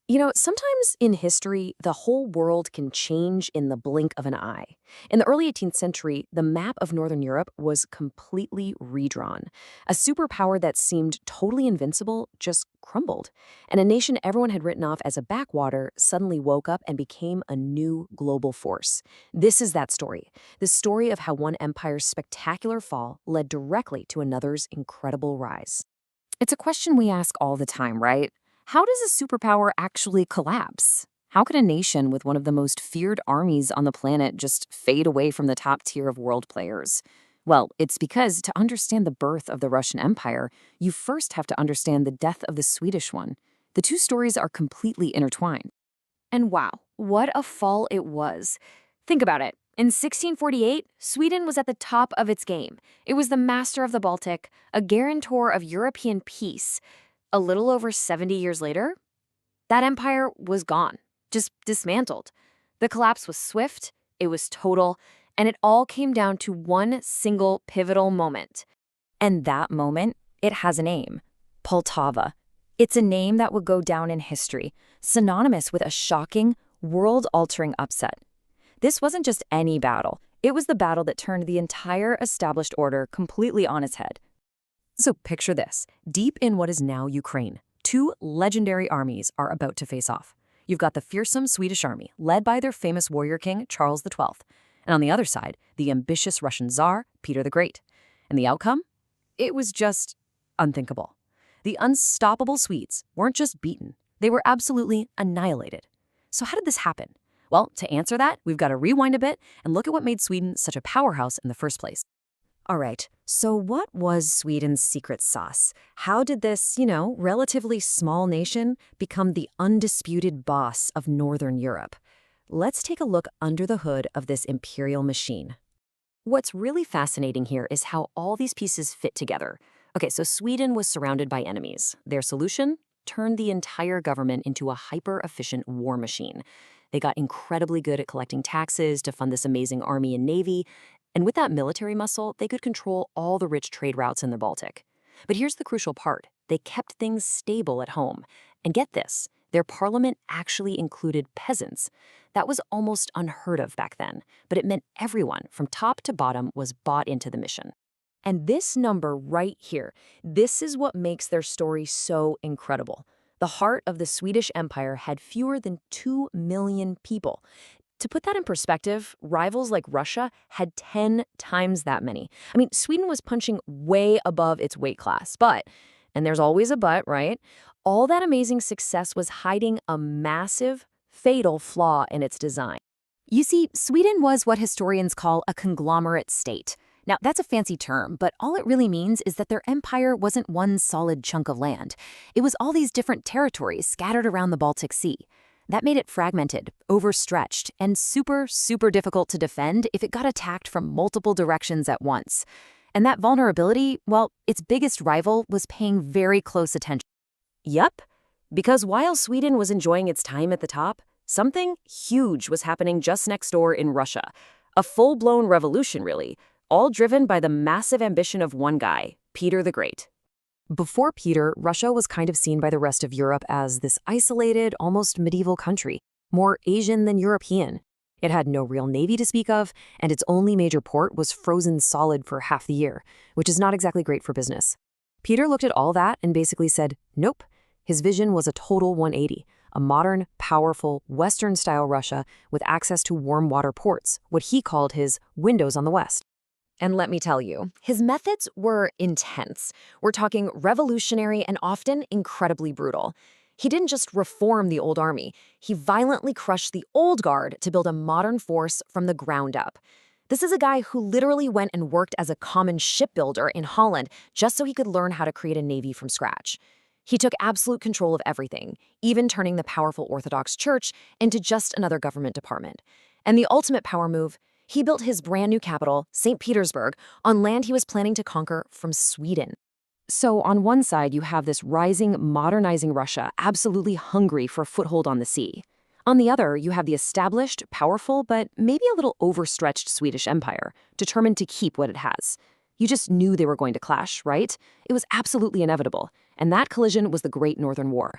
Sometimes in history, the whole world can change in the blink of an eye. In the early 18th century, the map of Northern Europe was completely redrawn. A superpower that seemed totally invincible just crumbled. And a nation everyone had written off as a backwater suddenly woke up and became a new global force. This is that story. The story of how one empire's spectacular fall led directly to another's incredible rise. It's a question we ask all the time, right? How does a superpower actually collapse? How could a nation with one of the most feared armies on the planet just fade away from the top tier of world players? Well, it's because to understand the birth of the Russian Empire, you first have to understand the death of the Swedish one. The two stories are completely intertwined. And wow, what a fall it was. Think about it. In 1648, Sweden was at the top of its game. It was the master of the Baltic, a guarantor of European peace. A little over 70 years later, that empire was gone, just dismantled. The collapse was swift, it was total, and it all came down to one single pivotal moment. And that moment, it has a name: Poltava. It's a name that would go down in history, synonymous with a shocking, world-altering upset. This wasn't just any battle. It was the battle that turned the entire established order completely on its head. So picture this. Deep in what is now Ukraine, two legendary armies are about to face off. You've got the fearsome Swedish army, led by their famous warrior king, Charles XII. And on the other side, the ambitious Russian Tsar, Peter the Great. And the outcome? It was just unthinkable. The unstoppable Swedes weren't just beaten, they were absolutely annihilated. So how did this happen? Well, to answer that, we've got to rewind a bit and look at what made Sweden such a powerhouse in the first place. All right, so what was Sweden's secret sauce? How did this, relatively small nation become the undisputed boss of Northern Europe? Let's take a look under the hood of this imperial machine. What's really fascinating here is how all these pieces fit together. Okay, so Sweden was surrounded by enemies. Their solution? Turned the entire government into a hyper-efficient war machine. They got incredibly good at collecting taxes to fund this amazing army and navy, and with that military muscle, they could control all the rich trade routes in the Baltic. But here's the crucial part. They kept things stable at home. And get this, their parliament actually included peasants. That was almost unheard of back then, but it meant everyone, from top to bottom, was bought into the mission. And this number right here, this is what makes their story so incredible. The heart of the Swedish Empire had fewer than 2 million people. To put that in perspective, rivals like Russia had 10 times that many. I mean, Sweden was punching way above its weight class, but, and there's always a but, right? All that amazing success was hiding a massive, fatal flaw in its design. You see, Sweden was what historians call a conglomerate state. Now, that's a fancy term, but all it really means is that their empire wasn't one solid chunk of land. It was all these different territories scattered around the Baltic Sea. That made it fragmented, overstretched, and super, super difficult to defend if it got attacked from multiple directions at once. And that vulnerability, well, its biggest rival was paying very close attention. Yup, because while Sweden was enjoying its time at the top, something huge was happening just next door in Russia. A full-blown revolution, really, all driven by the massive ambition of one guy, Peter the Great. Before Peter, Russia was kind of seen by the rest of Europe as this isolated, almost medieval country, more Asian than European. It had no real navy to speak of, and its only major port was frozen solid for half the year, which is not exactly great for business. Peter looked at all that and basically said, nope. His vision was a total 180, a modern, powerful, Western-style Russia with access to warm water ports, what he called his windows on the West. And let me tell you, his methods were intense. We're talking revolutionary and often incredibly brutal. He didn't just reform the old army. He violently crushed the old guard to build a modern force from the ground up. This is a guy who literally went and worked as a common shipbuilder in Holland just so he could learn how to create a navy from scratch. He took absolute control of everything, even turning the powerful Orthodox Church into just another government department. And the ultimate power move, he built his brand new capital, St. Petersburg, on land he was planning to conquer from Sweden. So on one side, you have this rising, modernizing Russia, absolutely hungry for a foothold on the sea. On the other, you have the established, powerful, but maybe a little overstretched Swedish Empire, determined to keep what it has. You just knew they were going to clash, right? It was absolutely inevitable. And that collision was the Great Northern War.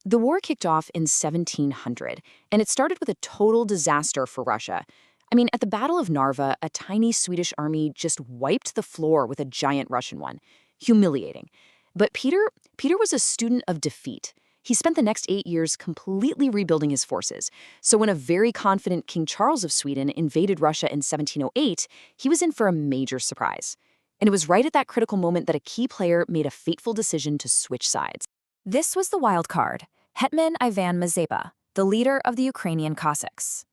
The war kicked off in 1700, and it started with a total disaster for Russia. I mean, at the Battle of Narva, a tiny Swedish army just wiped the floor with a giant Russian one. Humiliating. But Peter was a student of defeat. He spent the next 8 years completely rebuilding his forces. So when a very confident King Charles of Sweden invaded Russia in 1708, he was in for a major surprise. And it was right at that critical moment that a key player made a fateful decision to switch sides. This was the wild card, Hetman Ivan Mazepa, the leader of the Ukrainian Cossacks.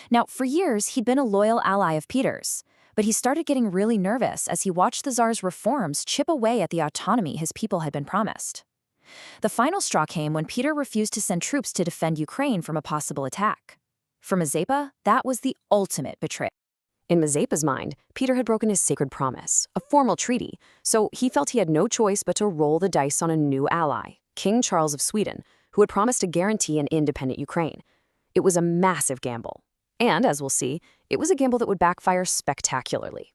Now, for years, he'd been a loyal ally of Peter's, but he started getting really nervous as he watched the Tsar's reforms chip away at the autonomy his people had been promised. The final straw came when Peter refused to send troops to defend Ukraine from a possible attack. For Mazepa, that was the ultimate betrayal. In Mazepa's mind, Peter had broken his sacred promise, a formal treaty, so he felt he had no choice but to roll the dice on a new ally, King Charles of Sweden, who had promised to guarantee an independent Ukraine. It was a massive gamble. And, as we'll see, it was a gamble that would backfire spectacularly.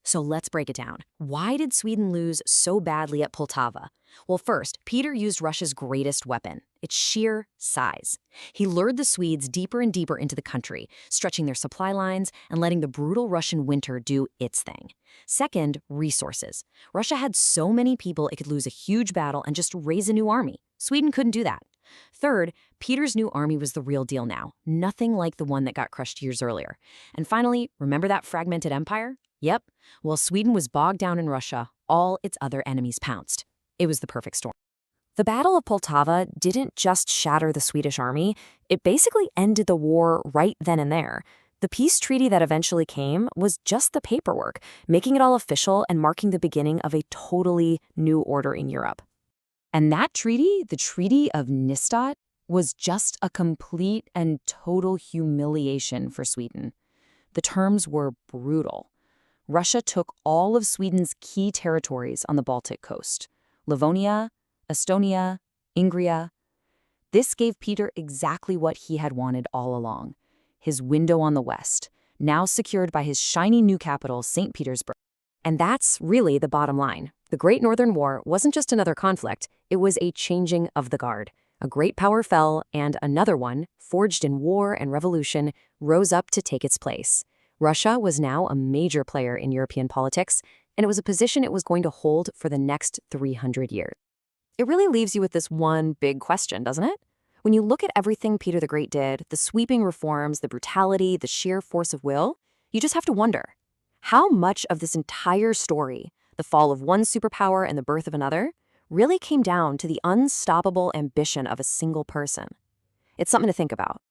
So let's break it down. Why did Sweden lose so badly at Poltava? Well, first, Peter used Russia's greatest weapon, its sheer size. He lured the Swedes deeper and deeper into the country, stretching their supply lines and letting the brutal Russian winter do its thing. Second, resources. Russia had so many people it could lose a huge battle and just raise a new army. Sweden couldn't do that. Third, Peter's new army was the real deal now, nothing like the one that got crushed years earlier. And finally, remember that fragmented empire? Yep. While Sweden was bogged down in Russia, all its other enemies pounced. It was the perfect storm. The Battle of Poltava didn't just shatter the Swedish army, it basically ended the war right then and there. The peace treaty that eventually came was just the paperwork, making it all official and marking the beginning of a totally new order in Europe. And that treaty, the Treaty of Nystad, was just a complete and total humiliation for Sweden. The terms were brutal. Russia took all of Sweden's key territories on the Baltic coast: Livonia, Estonia, Ingria. This gave Peter exactly what he had wanted all along: his window on the west, now secured by his shiny new capital, St. Petersburg. And that's really the bottom line. The Great Northern War wasn't just another conflict, it was a changing of the guard. A great power fell, and another one, forged in war and revolution, rose up to take its place. Russia was now a major player in European politics, and it was a position it was going to hold for the next 300 years. It really leaves you with this one big question, doesn't it? When you look at everything Peter the Great did, the sweeping reforms, the brutality, the sheer force of will, you just have to wonder, how much of this entire story, the fall of one superpower and the birth of another, really came down to the unstoppable ambition of a single person? It's something to think about.